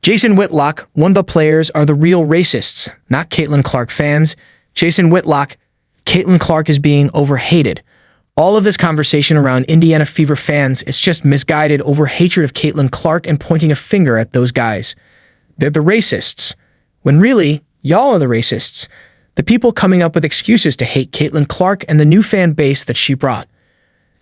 Jason Whitlock, WNBA players are the real racists, not Caitlin Clark fans. Jason Whitlock, Caitlin Clark is being overhated. All of this conversation around Indiana Fever fans is just misguided over hatred of Caitlin Clark and pointing a finger at those guys. They're the racists. When really, y'all are the racists. The people coming up with excuses to hate Caitlin Clark and the new fan base that she brought.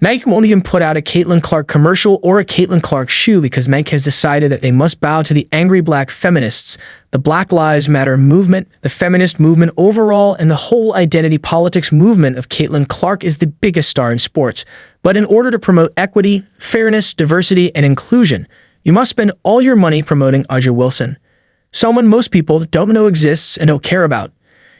Nike won't even put out a Caitlin Clark commercial or a Caitlin Clark shoe because Nike has decided that they must bow to the angry black feminists, the Black Lives Matter movement, the feminist movement overall, and the whole identity politics movement of Caitlin Clark is the biggest star in sports. But in order to promote equity, fairness, diversity, and inclusion, you must spend all your money promoting Audrey Wilson, someone most people don't know exists and don't care about.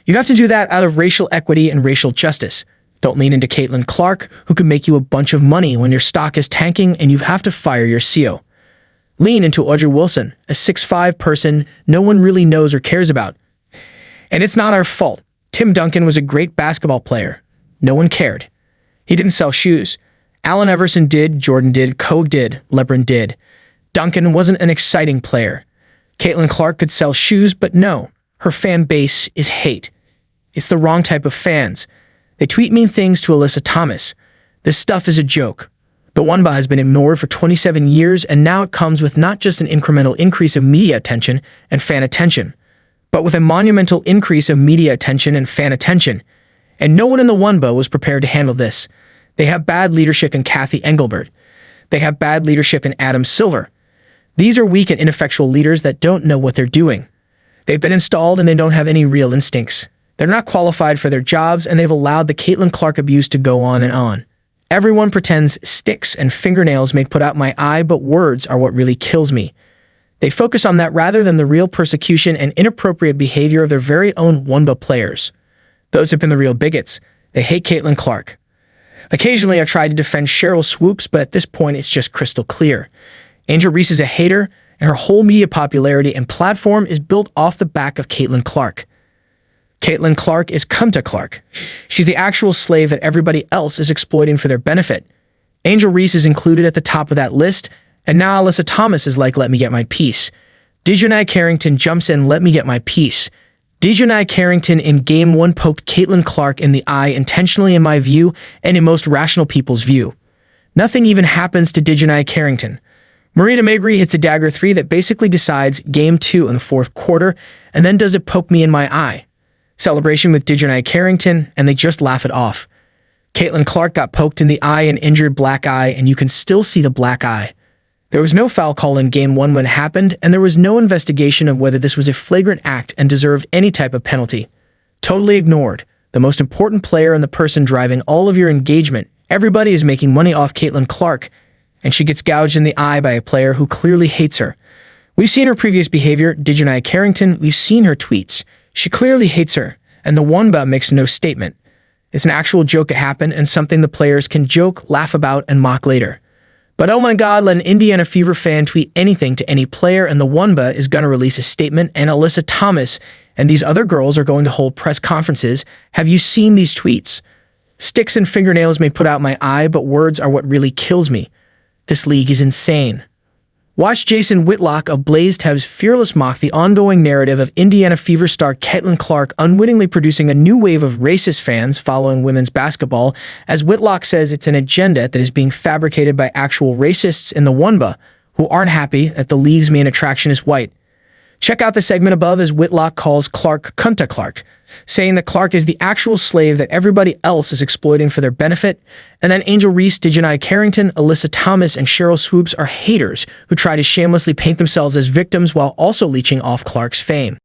You have to do that out of racial equity and racial justice. Don't lean into Caitlin Clark, who could make you a bunch of money when your stock is tanking and you have to fire your CEO. Lean into Audrey Wilson, a 6'5" person no one really knows or cares about. And it's not our fault. Tim Duncan was a great basketball player. No one cared. He didn't sell shoes. Allen Iverson did, Jordan did, Kobe did, LeBron did. Duncan wasn't an exciting player. Caitlin Clark could sell shoes, but no, her fan base is hate. It's the wrong type of fans. They tweet mean things to Alyssa Thomas. This stuff is a joke. The WNBA has been ignored for 27 years, and now it comes with not just an incremental increase of media attention and fan attention, but with a monumental increase of media attention and fan attention. And no one in the WNBA was prepared to handle this. They have bad leadership in Kathy Engelbert. They have bad leadership in Adam Silver. These are weak and ineffectual leaders that don't know what they're doing. They've been installed and they don't have any real instincts. They're not qualified for their jobs, and they've allowed the Caitlin Clark abuse to go on and on. Everyone pretends sticks and fingernails may put out my eye, but words are what really kills me. They focus on that rather than the real persecution and inappropriate behavior of their very own WNBA players. Those have been the real bigots. They hate Caitlin Clark. Occasionally, I try to defend Cheryl Swoops, but at this point, it's just crystal clear. Angel Reese is a hater, and her whole media popularity and platform is built off the back of Caitlin Clark. Caitlin Clark is Kunta Clark. She's the actual slave that everybody else is exploiting for their benefit. Angel Reese is included at the top of that list, and now Alyssa Thomas is like, let me get my piece. Dejanai Carrington jumps in, let me get my piece. Dejanai Carrington in Game 1 poked Caitlin Clark in the eye intentionally in my view and in most rational people's view. Nothing even happens to Dejanai Carrington. Marita Mabrey hits a dagger 3 that basically decides Game 2 in the fourth quarter and then does it poke me in my eye. Celebration with Dejanai Carrington, and they just laugh it off. Caitlin Clark got poked in the eye and injured black eye, and you can still see the black eye. There was no foul call in Game 1 when it happened, and there was no investigation of whether this was a flagrant act and deserved any type of penalty. Totally ignored. The most important player and the person driving all of your engagement. Everybody is making money off Caitlin Clark, and she gets gouged in the eye by a player who clearly hates her. We've seen her previous behavior, Dejanai Carrington. We've seen her tweets. She clearly hates her, and the WNBA makes no statement. It's an actual joke that happened and something the players can joke, laugh about, and mock later. But oh my god, let an Indiana Fever fan tweet anything to any player and the WNBA is going to release a statement, and Alyssa Thomas and these other girls are going to hold press conferences. Have you seen these tweets? Sticks and fingernails may put out my eye, but words are what really kills me. This league is insane. Watch Jason Whitlock of Blaze Tev's fearless mock the ongoing narrative of Indiana Fever star Caitlin Clark unwittingly producing a new wave of racist fans following women's basketball, as Whitlock says it's an agenda that is being fabricated by actual racists in the WNBA who aren't happy that the league's main attraction is white. Check out the segment above as Whitlock calls Clark Kunta Clark, saying that Clark is the actual slave that everybody else is exploiting for their benefit, and then Angel Reese, Dejanai Carrington, Alyssa Thomas, and Cheryl Swoops are haters who try to shamelessly paint themselves as victims while also leeching off Clark's fame.